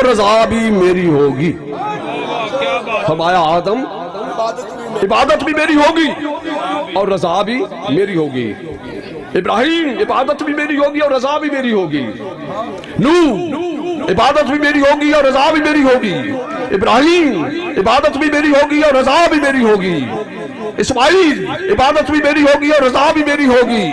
رضا بھی میری ہوگی. فرمایا آدم عبادت بھی میری ہوگی اور رضا بھی میری ہوگی. ابراہیم عبادت بھی میری ہوگی اور رضا بھی میری ہوگی. نوح عبادت بھی میری ہوگی اور رضا بھی میری ہوگی. ابراہیم عبادت بھی میری ہوگی اور رضا بھی میری ہوگی. اسماعیل عبادت بھی میری ہوگی اور رضا بھی میری ہوگی.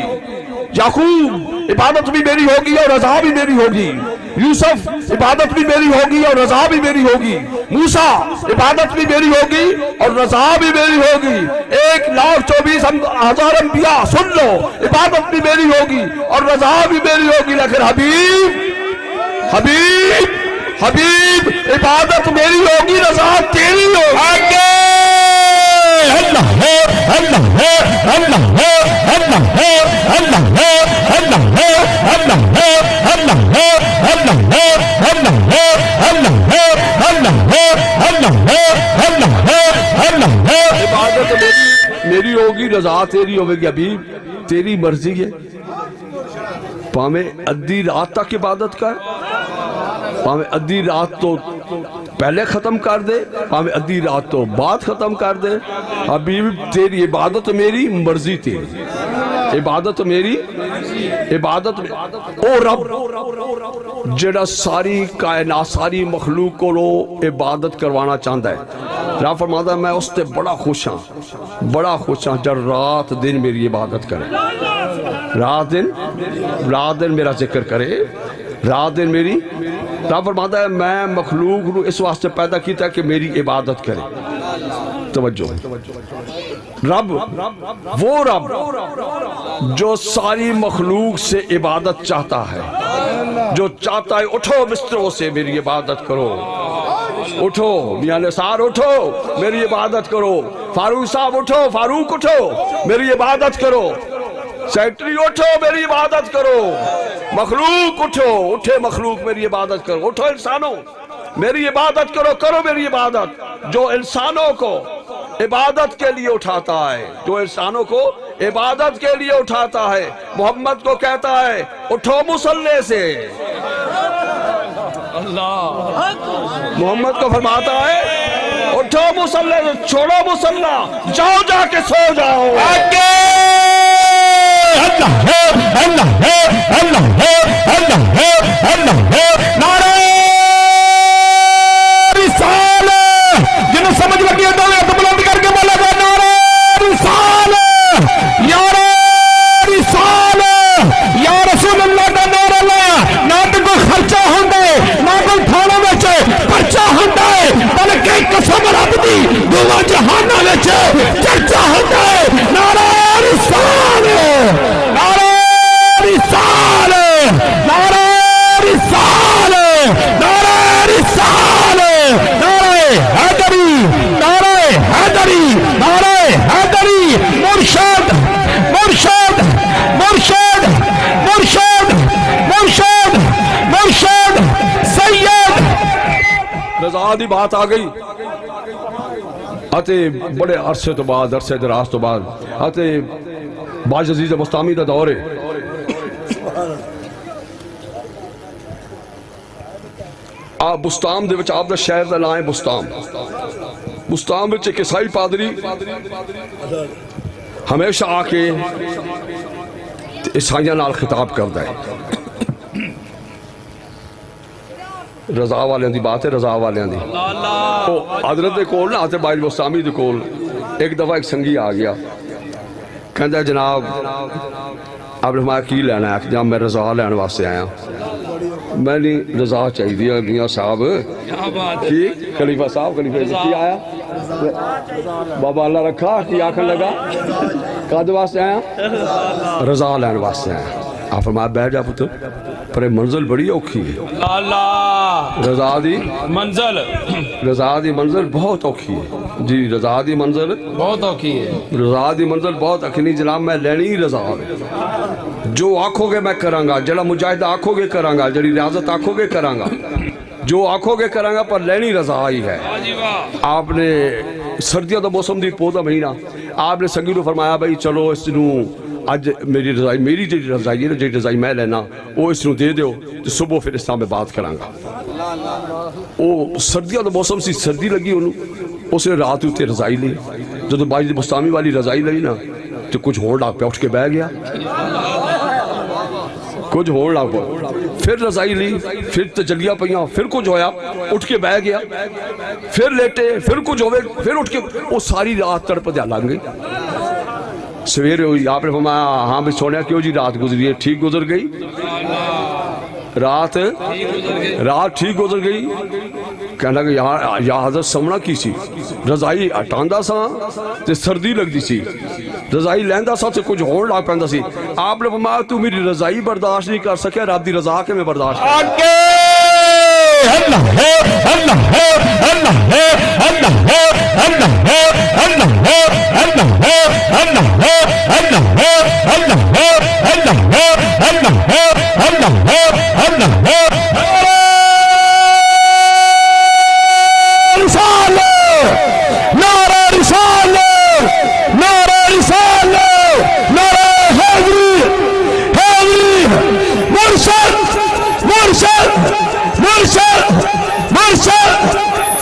یعقوب عبادت بھی میری ہوگی اور رضا بھی میری ہوگی. یوسف عبادت بھی میری ہوگی اور رضا بھی میری ہوگی. موسیٰ عبادت بھی میری ہوگی اور رضا بھی میری ہوگی. 1,24,000 انبیاء سن لو عبادت بھی میری ہوگی اور رضا بھی میری ہوگی. لیکن حبیب عبادت میری ہوگی رضا تیری ہوگی. اللہ ہے اللہ ہے اللہ ہے اللہ ہے اللہ ہے اللہ ہے اللہ ہے اللہ ہے اللہ ہے اللہ ہے اللہ ہے اللہ ہے اللہ ہے اللہ ہے اللہ ہے. عبادت میری ہوگی رضا تیری ہوگی. حبیب تیری مرضی ہے. پاویں ادھی رات تک عبادت کر, پاویں ادھی رات تو پہلے ختم کر دے, پاویں ادھی رات تو بعد ختم کر دے. حبیب تیری عبادت میری مرضی تیری. عبادت میری عبادت او رب جڑا ساری کائنات ساری مخلوق کو عبادت کروانا چاہتا ہے. رب فرماتا ہے میں اس سے بڑا خوش ہاں جب رات دن میری عبادت کرے. رات دن میرا ذکر کرے, رات دن میری. رب فرماتا ہے میں مخلوق اس واسطے پیدا کیتا ہے کہ میری عبادت کرے. توجہ, رب وہ رب جو ساری مخلوق سے عبادت چاہتا ہے, جو چاہتا ہے اٹھو بستروں سے میری عبادت کرو. اٹھو میاں نثار اٹھو میری عبادت کرو. فاروق صاحب اٹھو, فاروق اٹھو میری عبادت کرو. سیکٹری اٹھو میری عبادت کرو. مخلوق اٹھے مخلوق میری عبادت کرو. اٹھو انسانوں میری عبادت کرو میری عبادت. جو انسانوں کو عبادت کے لیے اٹھاتا ہے, جو انسانوں کو عبادت کے لیے اٹھاتا ہے, محمد کو کہتا ہے اٹھو مصلی سے. محمد کو فرماتا ہے اٹھو مصلی سے, چھوڑو مصلی, جاؤ جا کے سو جاؤ. اللہ ہے اللہ ہے اللہ ہے اللہ ہے اللہ ہے. نعرہ رسالت, جنہیں سمجھ لگی ہے تو بلند کر کے بولے گا نعرہ رسالت. یارہ رسالت یا رسول اللہ کا نعرہ لایا. نہ تو کوئی خرچہ ہوندے نہ کوئی تھانے وچے پرچہ ہوندے, بلکہ قسم رب دی دونوں جہاناں وچ چرچا ہوندے. نعرہ رسالت نعرہ رسالت نعرہ رسالت نعرہ رسالت. نعرہ حیدری نعرہ حیدری نعرہ حیدری. مرشد مرشد مرشد مرشد مرشد مرشد سید. رضا دی بات آ گئی آتے بڑے عرصے تو بعد, عرصے دراز تو بعد آتے باعزیز بستامی دا دور ہے. آپ بستام دے وچ آپ دا شہر دا لائیں بستام وچ ایک عیسائی پادری ہمیشہ آ کے عیسائیاں نال خطاب کردا ہے. رضا والیاں دی بات ہے, رضا والیاں دی. حضرت دے کول نہ آتے باعث بستامی دے کول ایک دفعہ ایک سنگی آ گیا, کہندا ہے جناب آپ نے ہمارا کی لینا ہے؟ جناب میں رضا لینے واسطے آیا. میں نہیں رضا چاہیے دیا میاں صاحب کی خلیفہ صاحب خلیفہ کی آیا بابا اللہ رکھا کی آنکھن لگا کد واسطے آیا؟ رضا لینے واسطے آیا. آپ فرمایا بیٹھ جا پتر, پر منزل بڑی اوکھی ہے. رضا دی منزل بہت اوکھی ہے. جی رضا دی منزل بہت اوکھی ہے. رضا دی منزل بہت اکھنی جناب. میں لینی رضا ہے. جو آکھو گے میں کراں گا, جڑا مجاہدہ آکھو گے کراں گا, جڑی ریاضت آکھو گے کراں گا, جو آکھو گے کراں گا, پر لینی رضا آئی ہے. آپ نے سردیوں دا موسم دی پودا مہینہ, آپ نے سنگی نو فرمایا بھائی چلو اس نو اج میری رضائی, میری جی رضائی ہے نا, جی رضائی میں لینا وہ اس نو دے دیو تو صبح پھر اس میں بات کراں گا. وہ سردیاں دا موسم سی, سردی لگی انہوں, اس نے رات اتنے رضائی لی. جب بائی بستامی والی رضائی لئی نا تو کچھ ہون لاگ پہ اٹھ کے بہ گیا, کچھ ہون لاگ پہ, پھر رضائی لی, پھر تجلیاں پہیاں, پھر کچھ ہویا اٹھ کے بہ گیا, پھر لیٹے, پھر کچھ ہوئے, پھر اٹھ کے, وہ ساری رات تڑپ دیا لگ گئی. سویرے ہوئی, آپ نے فرمایا ہاں بھی سونے کیوں جی رات گزری ہے؟ ٹھیک گزر گئی رات ٹھیک گزر گئی. کہنا کہ یا حضرت سمنا کی سی, رضائی ہٹاندا سا تے سردی لگدی سی, رضائی لیندا سا تے کچھ ہون لگ پیندا سی. آپ نے فرمایا تو میری رضائی برداشت نہیں کر سکیا, رب دی رضا کے میں برداشت کر. اللہ ہے, اللہ ہے, اللہ ہے, اللہ ہے, اللہ ہے, اللہ ہے, اللہ ہے, اللہ ہے, اللہ ہے, اللہ ہے, اللہ ہے, اللہ ہے, اللہ ہے, اللہ ہے. رسالت, نعرہ رسالت, نعرہ رسالت, نعرہ حیدری, حیدری, مرشد, مرشد, مرشد, مرشد,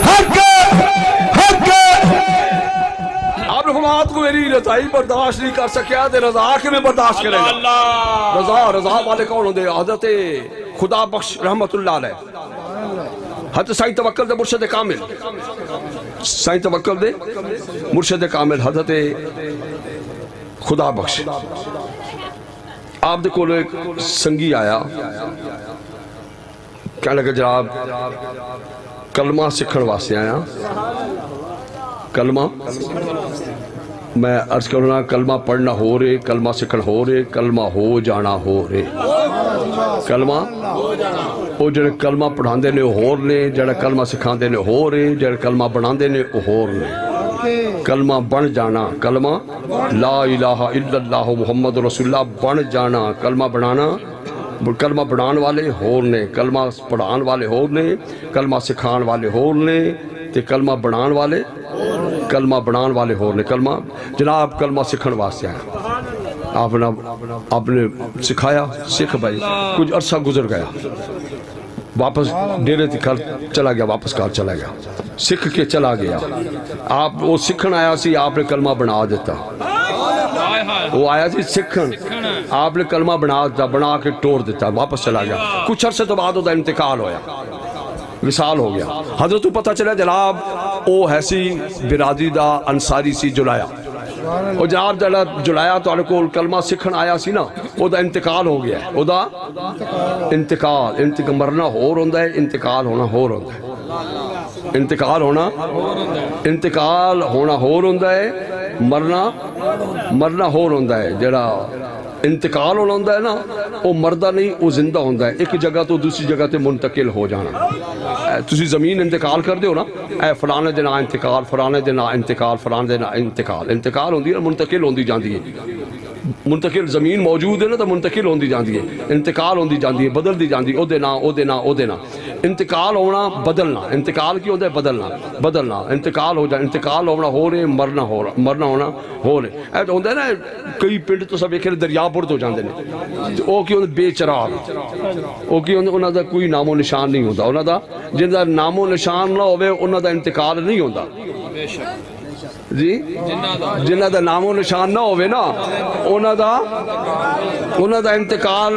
حق, حق. آپ نے فرمایا کو میری رضائی برداشت نہیں کر سکیا تے رضا کے میں برداشت کرے گا. رضا والے کون ہوندے؟ حضرت خدا بخش رحمت اللہ علیہ, حضرت سائیں توکل دے مرشد کامل, سائیں توکل دے مرشد کامل حضرت خدا بخش. آپ دے کولو ایک سنگی آیا, کہنے لگا جناب کلمہ سکھن واسطے آیا. کلمہ میں عرض کرنا, کلمہ پڑھنا ہو رہے, کلمہ سکھن ہو رہے, کلمہ ہو جانا ہو رہے. کلمہ وہ جڑے کلمہ پڑھاندے نے ہور نے, جڑے کلمہ سکھاندے نے ہو رہے, جڑے کلمہ بناندے نے ہور نے. کلمہ بن جانا, کلمہ لا الہ الا اللہ محمد رسول اللہ بن جانا, کلمہ بنانا, کلمہ بنان والے ہور نے, کلمہ پڑھان والے ہور نے, کلمہ سکھان والے ہور نے, تے کلمہ بنان والے, کلمہ بنان والے ہور نے. کلمہ جناب کلمہ سکھن واسطے آیا, آپ نے سکھایا, سکھ بھائی, کچھ عرصہ گزر گیا, واپس ڈیرے تھی گھر چلا گیا, واپس گھر چلا گیا, سکھ کے چلا گیا. آپ وہ سکھن آیا سی, آپ نے کلمہ بنا دیتا. وہ آیا سی سکھن, آپ نے کلمہ بنا دیتا, بنا کے توڑ دیتا, واپس چلا گیا. کچھ عرصے تو بعد ہوتا انتقال ہویا, وصال ہو گیا. حضرت پتہ چلا جناب او ایسی برادری دا انصاری سی جلایا, وہ جناب جڑا جلایا تو آنے کو کلمہ سکھن آیا سی نا, او دا انتقال ہو گیا ہے. او دا انتقال, مرنا ہور ہوندا ہے, انتقال ہونا ہور ہوندا ہے. انتقال ہونا, انتقال ہونا ہور ہوندا ہے, مرنا ہور ہوندا ہے. جڑا انتقال ہونا ہوندا ہے نا, وہ مردہ نہیں, وہ زندہ ہوندا ہے. ایک جگہ تو دوسری جگہ تے منتقل ہو جانا. تسی زمین انتقال کر دے ہو نا, اے فلانے دے نا انتقال, فلانے دے نا انتقال, فلانے دے نا انتقال. انتقال ہوندی ہے, منتقل ہوندی جاندی ہے. منتقل زمین موجود ہے نا تو منتقل ہوندی جاندی ہے, انتقال ہوندی جاندی ہے, بدل دی جاندی ہے. او دے نا, او دے نا, او دے نا. انتقال ہونا بدلنا, انتقال کی ہوتا ہے بدلنا, بدلنا. انتقال ہو جائے, انتقال ہونا ہو رہے, مرنا ہونا ہو رہے. اے تو ہوندہ ہے نا, کئی پنڈ تو سب ایک دریا برد ہو جاندے نے, او کی ہوندہ بے چراغ, او کی ہوندہ انہاں دا کوئی نام و نشان نہیں ہوندہ. انہاں دا جن دا نام و نشان نہ ہوئے, انہاں دا انتقال نہیں ہوندہ. جی جنہ دا نام و نشان نہ ہوئے نا, انہاں دا انتقال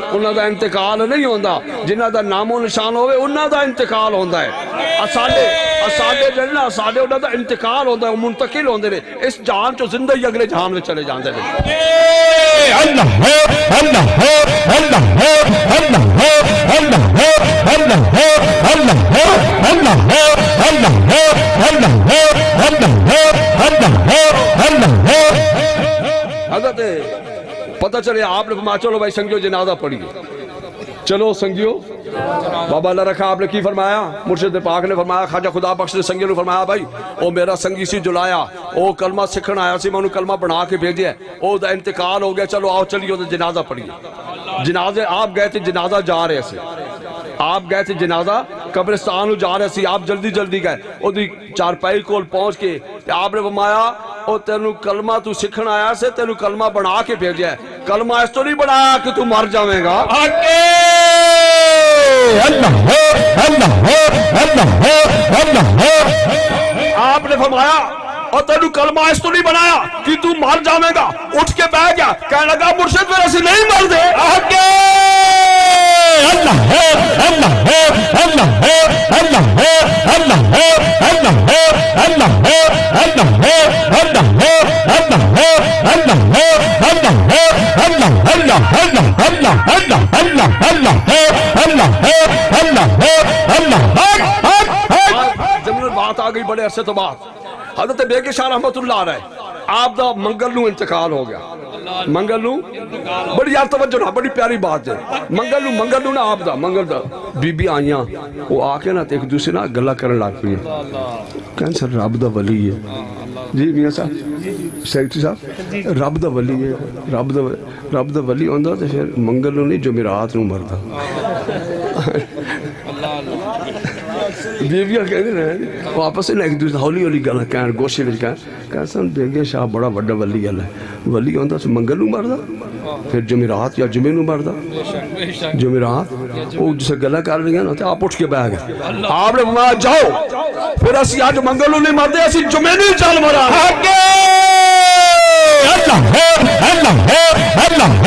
نہیں ہوندہ. جنہ دا نام و نشان ہوئے, انہاں دا انتقال ہوندہ ہے. اساڑے جنہ اساڑے انہاں دا انتقال ہوندہ ہے, وہ منتقل ہوندے نے. اس جہان چو زندگی اگلے جہان میں چلے جاندے نے. اللہ ہے, اللہ ہے, اللہ ہے, اللہ ہے, اللہ ہے, اللہ ہے, اللہ ہے, اللہ ہے, اللہ ہے, اللہ ہے, اللہ ہے, اللہ ہے, اللہ ہے. حضرت پتہ چلے آپ نے فرمایا چلو بھائی سنگیو جنازہ پڑھیے. چلو سنگیو, بابا اللہ رکھا آپ نے کی فرمایا, مرشد پاک نے فرمایا, خواجہ خدا بخش نے سنگیو نے فرمایا بھائی او میرا سنگی سی جلایا, او کلمہ سکھن آیا سی, میں انہوں کلمہ بنا کے بھیجیا, او دا انتقال ہو گیا, چلو آؤ چلیے جنازہ پڑھیے. جنازے آپ گئے تھے, جنازہ جا رہے سے, آپ گئے تھے جنازہ قبرستان جا رہے سی, آپ جلدی جلدی گئے. او دی چارپائی کول پہنچ کے آپ نے فرمایا او تینو کلمہ تو سکھن آیا سے, تینو کلمہ بنا کے بھیجیا ہے. کلمہ اس تو نہیں بنایا کہ تو مر جاویں گا. اللہ ہے اللہ ہے اللہ ہے اللہ ہے آپ نے فرمایا اور تینو کلمہ اس تو نہیں بنایا کہ تو مر جاویں گا. اٹھ کے بیٹھ گیا, کہنے لگا مرشد پھر ایسے نہیں مر دے. آگے اللہ ہے اللہ ہے اللہ ہے اللہ ہے اللہ ہے اللہ ہے اللہ ہے اللہ ہے اللہ ہے اللہ ہے اللہ ہے اللہ ہے اللہ اللہ اللہ اللہ اللہ اللہ اللہ ہے اللہ ہے اللہ ہے اللہ ہے. جنرل بات آ گئی بڑے عرصے تو بعد. حضرت بیگ شاہ رحمت اللہ علیہ آپ دا منگل نو انتقال ہو گیا. منگل نو بڑی یار توجہ نہ, بڑی پیاری بات ہے. منگل نو نا آپ دا منگل دا بی بی آئیاں وہ آ کے نا ایک دوسرے نا گلہ کرن لگ پئی. کہن سر رب دا ولی ہے جی میاں صاحب سیکٹری صاحب, رب دا ولی ہے, رب دا ولی ہوندا تے پھر منگل نو نہیں جمعرات نو مردا. بیویاں کہتے ہیں وہ آپس میں ایک دوسرے ہولی ہولی گل کہن گوشے وچ کہن سن بیگ شاہ بڑا بڑا ولی گل ہے. ولی ہوندا تے منگل نو مردا پھر جمعرات یا جمعے نو مردا. جمعرات وہ جسے گلا کر رہی ہیں نا تے آپ اٹھ کے بیٹھ گئے. آپ نے فرمایا جاؤ پھر اسی اج منگل نو نہیں مردے, اسی جمعے نو چل مرا. اللہ ہے اللہ ہے اللہ